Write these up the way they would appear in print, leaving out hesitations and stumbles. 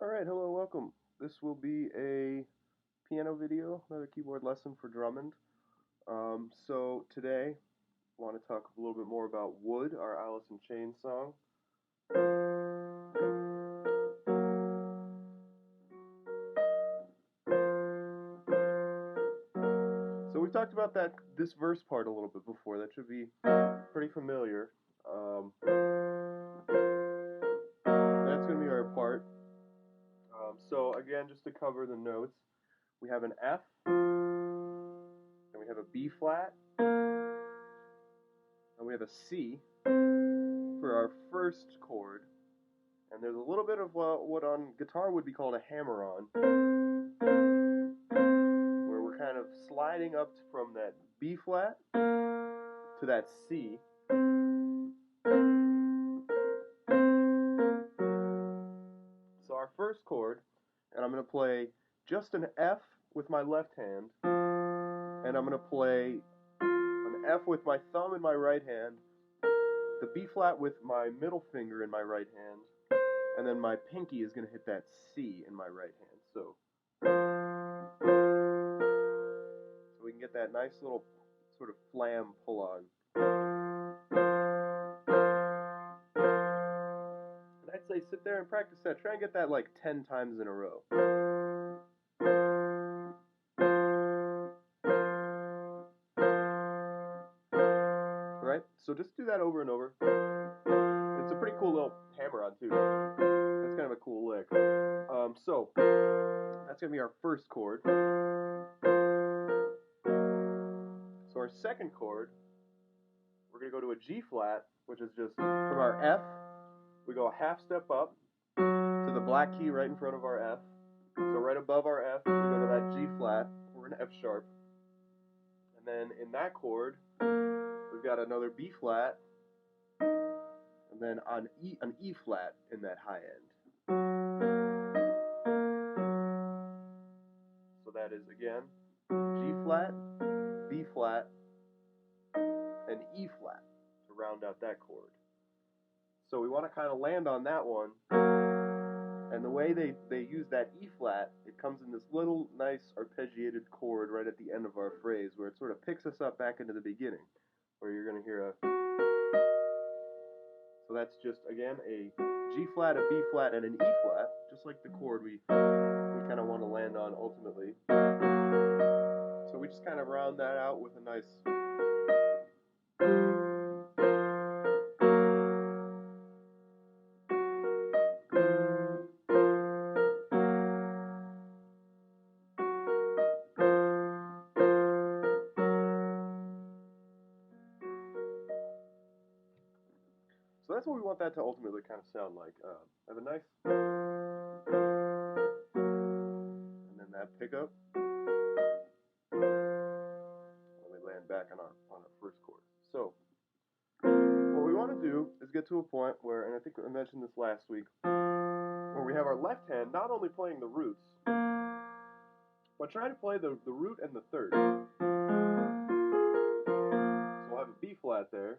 Alright, hello, welcome. This will be a piano video, another keyboard lesson for Drummond. So today, I want to talk a little bit more about Wood, our Alice in Chains song. So we talked about this verse part a little bit before. That should be pretty familiar. That's going to be our part. So again, just to cover the notes, we have an F, and we have a B flat, and we have a C for our first chord, and there's a little bit of what on guitar would be called a hammer-on, where we're kind of sliding up from that B flat to that C. So our first chord, and I'm going to play just an F with my left hand, and I'm going to play an F with my thumb in my right hand, the B flat with my middle finger in my right hand, and then my pinky is going to hit that C in my right hand. So we can get that nice little sort of flam pull on. And I'd say sit there and practice that. Try and get that like 10 times in a row. Right? So just do that over and over. It's a pretty cool little hammer-on too. That's kind of a cool lick. So that's going to be our first chord. So our second chord, we're going to go to a G flat, which is just from our F, we go a half step up to the black key right in front of our F. So right above our F, we go to that G flat, or an F sharp. And then in that chord, we've got another B flat, and then an E flat in that high end. So that is again G flat, B flat, and E flat to round out that chord. So we want to kind of land on that one, and the way they use that E flat, it comes in this little nice arpeggiated chord right at the end of our phrase, where it sort of picks us up back into the beginning, where you're going to hear a. So that's just again a G flat, a B flat, and an E flat, just like the chord we kind of want to land on ultimately. So we just kind of round that out with a nice. So that's what we want that to ultimately kind of sound like. Have a nice, and then that pickup, and we land back on our first chord. So what we want to do is get to a point where, and I think I mentioned this last week, where we have our left hand not only playing the roots, but trying to play the root and the third. So we'll have a B flat there.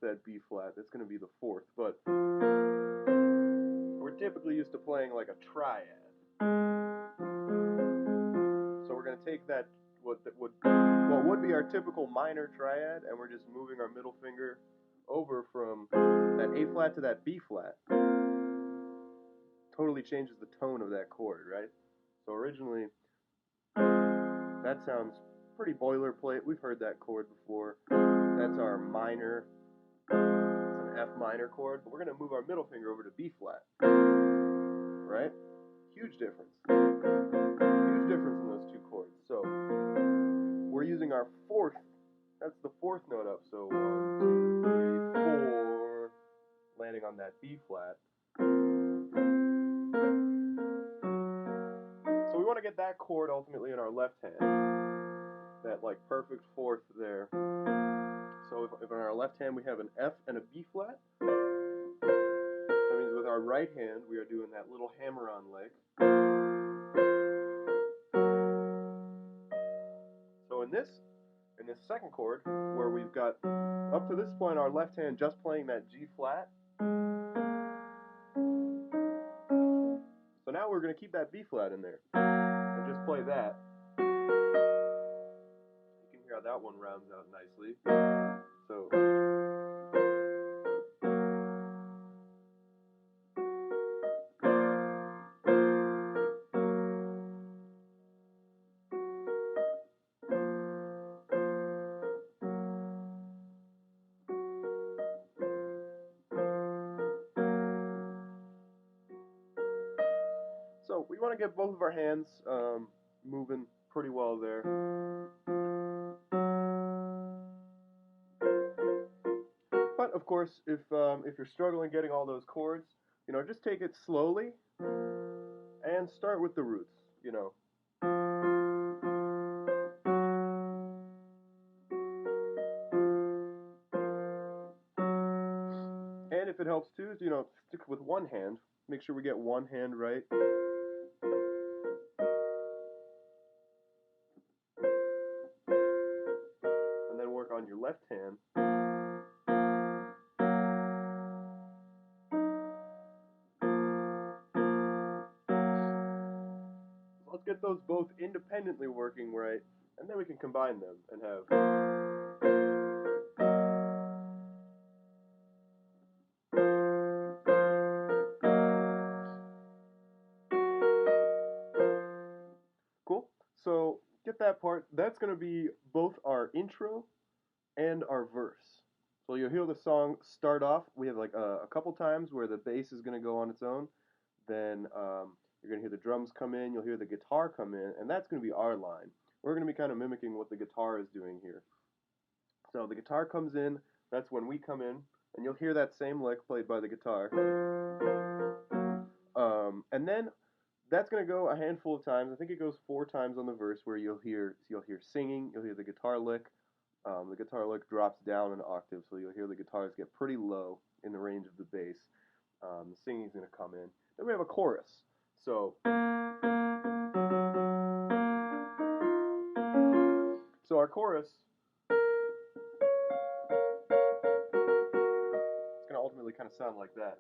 That B flat, that's going to be the fourth, but we're typically used to playing like a triad. So we're going to take that, what would be our typical minor triad, and we're just moving our middle finger over from that A flat to that B flat. Totally changes the tone of that chord, right? So originally, that sounds pretty boilerplate. We've heard that chord before. That's our minor. It's an F minor chord, but we're going to move our middle finger over to B flat, right? Huge difference. Huge difference in those two chords. So we're using our fourth, that's the fourth note up, so 1, 2, 3, 4, landing on that B flat. So we want to get that chord ultimately in our left hand, that like perfect fourth there. So if in our left hand we have an F and a B flat, that means with our right hand we are doing that little hammer-on lick. So in in this second chord, where we've got up to this point our left hand just playing that G flat. So now we're going to keep that B flat in there and just play that. You can hear how that one rounds out nicely. So So we want to get both of our hands moving pretty well there. But of course, if you're struggling getting all those chords, just take it slowly and start with the roots. And if it helps too, is stick with one hand. Make sure we get one hand right. And then work on your left hand. So let's get those both independently working right, and then we can combine them and have. Cool. So get that part. That's going to be both our intro and our verse. So you'll hear the song start off. We have like a couple times where the bass is going to go on its own. Then you're going to hear the drums come in. You'll hear the guitar come in, and that's going to be our line. We're going to be kind of mimicking what the guitar is doing here. So the guitar comes in. That's when we come in, and you'll hear that same lick played by the guitar. And then that's going to go a handful of times. I think it goes 4 times on the verse where you'll hear singing. You'll hear the guitar lick. The guitar lick drops down an octave, so you'll hear the guitars get pretty low in the range of the bass. The singing is going to come in. Then we have a chorus. So our chorus is going to ultimately kind of sound like that.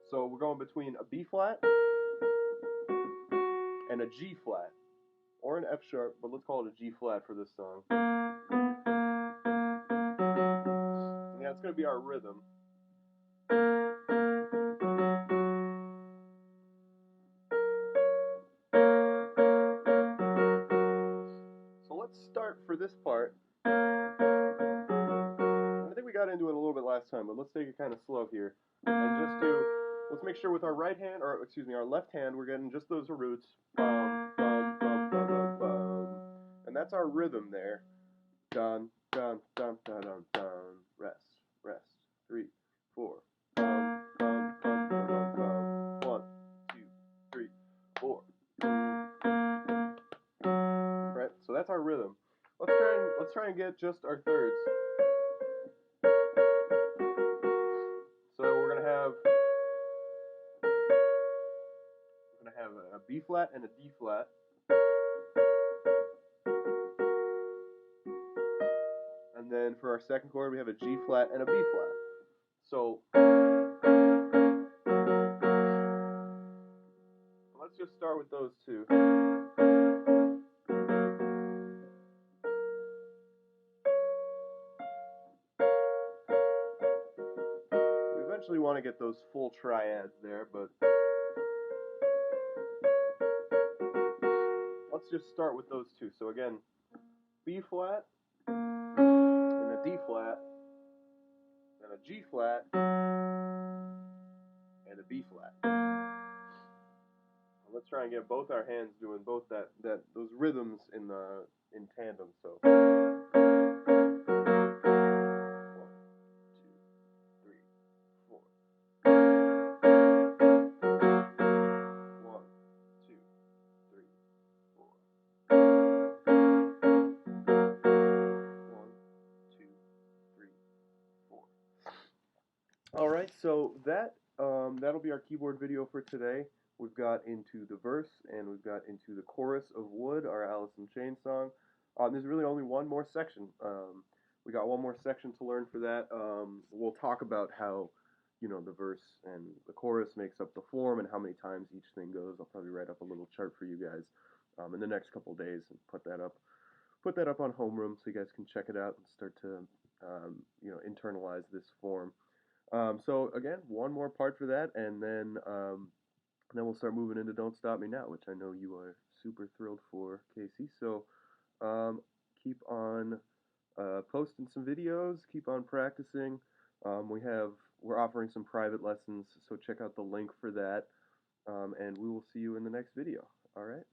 So we're going between a B flat and a G flat, or an F sharp, but let's call it a G flat for this song. And yeah, it's going to be our rhythm. So let's start for this part. I think we got into it a little bit last time, but let's take it kind of slow here. And just let's make sure with our right hand, or excuse me, our left hand, we're getting just those roots. Bum, bum, bum, bum, bum, bum. And that's our rhythm there. Dun, dun, dun, dun, dun, dun. Rest, rest. 3, 4. Bum, bum, bum, bum, bum, bum. 1, 2, 3, 4. Right, so that's our rhythm. Let's try and get just our thirds. So we're gonna have a B flat and a D flat. And then for our second chord, we have a G flat and a B flat. So let's just start with those two. We eventually want to get those full triads there, but let's just start with those two. So again, B flat, and a D flat, and a G flat, and a B flat. Let's try and get both our hands doing both those rhythms in tandem. So 1, 2, 3, 4. 1, 2, 3, 4. 1, 2, 3, 4. All right, so that'll be our keyboard video for today. we've got into the verse, and we've got into the chorus of Wood, our Alice in Chains song. There's really only one more section. We got one more section to learn for that. We'll talk about how, the verse and the chorus makes up the form and how many times each thing goes. I'll probably write up a little chart for you guys in the next couple days and put that up on homeroom so you guys can check it out and start to internalize this form. So again, one more part for that, and then we'll start moving into Don't Stop Me Now, which I know you are super thrilled for, Casey. So keep on posting some videos, keep on practicing. We're offering some private lessons, so check out the link for that, and we will see you in the next video. All right.